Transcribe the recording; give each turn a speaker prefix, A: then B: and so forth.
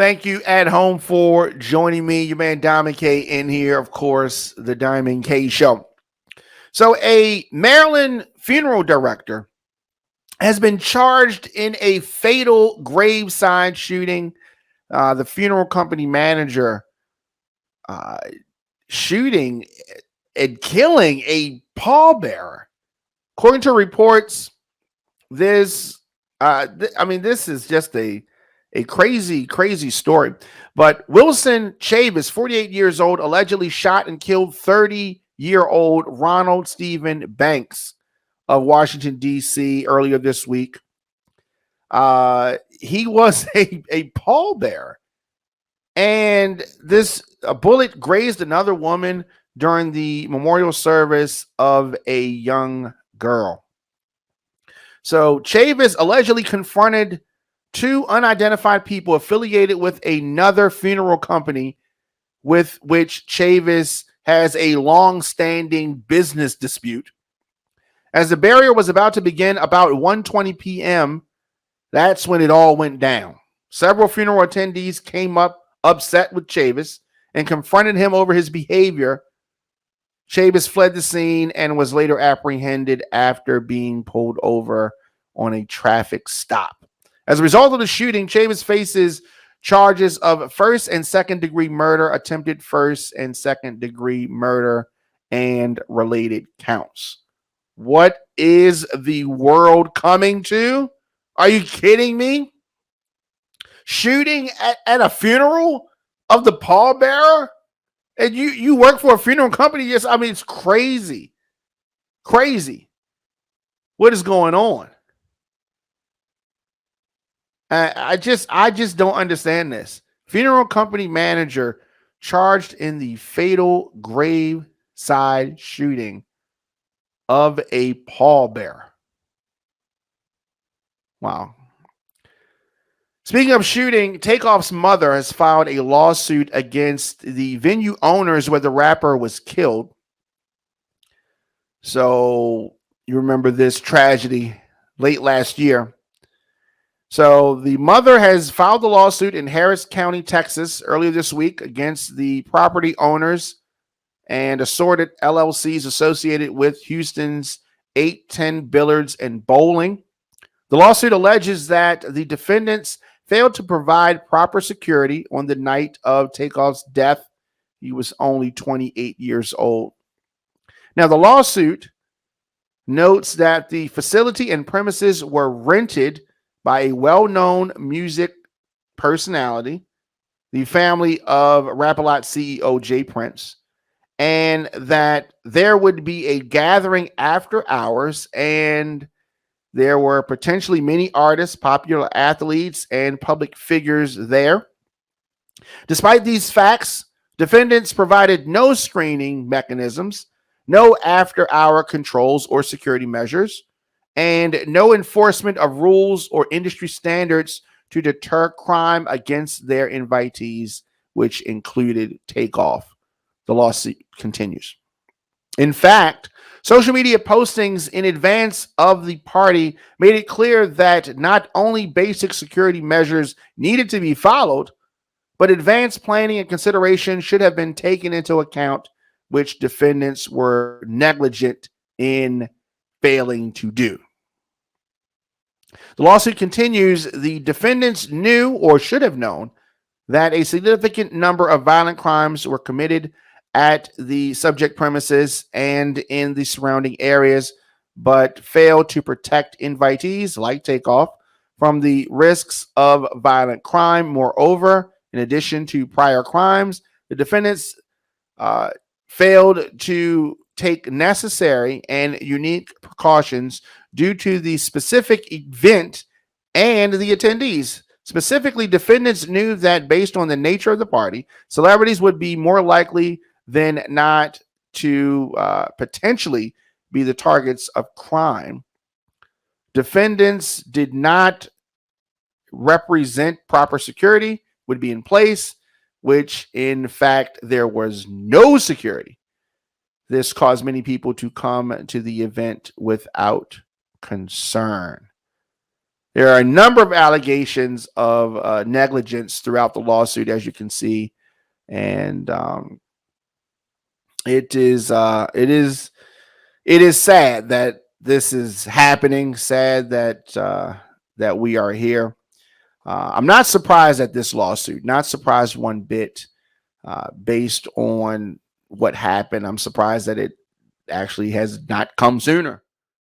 A: Thank you at home for joining me. Your man Diamond K in here, of course, the Diamond K Show. So, a Maryland funeral director has been charged in a fatal graveside shooting. The funeral company manager uh, shooting and killing a pallbearer. According to reports, this this is just a crazy story. But Wilson Chavis, 48 years old, allegedly shot and killed 30-year-old Ronald Stephen Banks of Washington, D.C. earlier this week. He was a pallbearer, and a bullet grazed another woman during the memorial service of a young girl. So Chavis allegedly confronted two unidentified people affiliated with another funeral company with which Chavis has a long-standing business dispute. As the burial was about to begin about 1:20 p.m., that's when it all went down. Several funeral attendees came up upset with Chavis and confronted him over his behavior. Chavis fled the scene and was later apprehended after being pulled over on a traffic stop. As a result of the shooting, Chavis faces charges of first and second degree murder, attempted first and second degree murder, and related counts. What is the world coming to? Are you kidding me? Shooting at a funeral of the pallbearer? And you work for a funeral company? Yes, I mean, it's crazy. Crazy. What is going on? I just don't understand this. Funeral company manager charged in the fatal graveside shooting of a pallbearer. Wow. Speaking of shooting, Takeoff's mother has filed a lawsuit against the venue owners where the rapper was killed. So you remember this tragedy late last year. So the mother has filed a lawsuit in Harris County, Texas, earlier this week against the property owners and assorted LLCs associated with Houston's 810 Billiards and Bowling. The lawsuit alleges that the defendants failed to provide proper security on the night of Takeoff's death. He was only 28 years old. Now, the lawsuit notes that the facility and premises were rented by a well-known music personality, the family of Rap-A-Lot CEO Jay Prince, and that there would be a gathering after hours, and there were potentially many artists, popular athletes, and public figures there. Despite these facts, defendants provided no screening mechanisms, no after-hour controls or security measures, and no enforcement of rules or industry standards to deter crime against their invitees, which included Takeoff. The lawsuit continues. In fact, social media postings in advance of the party made it clear that not only basic security measures needed to be followed, but advanced planning and consideration should have been taken into account, which defendants were negligent in failing to do. The lawsuit continues. The defendants knew or should have known that a significant number of violent crimes were committed at the subject premises and in the surrounding areas, but failed to protect invitees like Takeoff from the risks of violent crime. Moreover, in addition to prior crimes, the defendants failed to take necessary and unique precautions due to the specific event and the attendees. Specifically, defendants knew that based on the nature of the party, celebrities would be more likely than not to potentially be the targets of crime. Defendants did not represent proper security would be in place, which in fact there was no security. This caused many people to come to the event without concern. There are a number of allegations of negligence throughout the lawsuit, as you can see, and it is sad that this is happening. Sad that we are here. I'm not surprised at this lawsuit. Not surprised one bit, based on what happened. I'm surprised that it actually has not come sooner.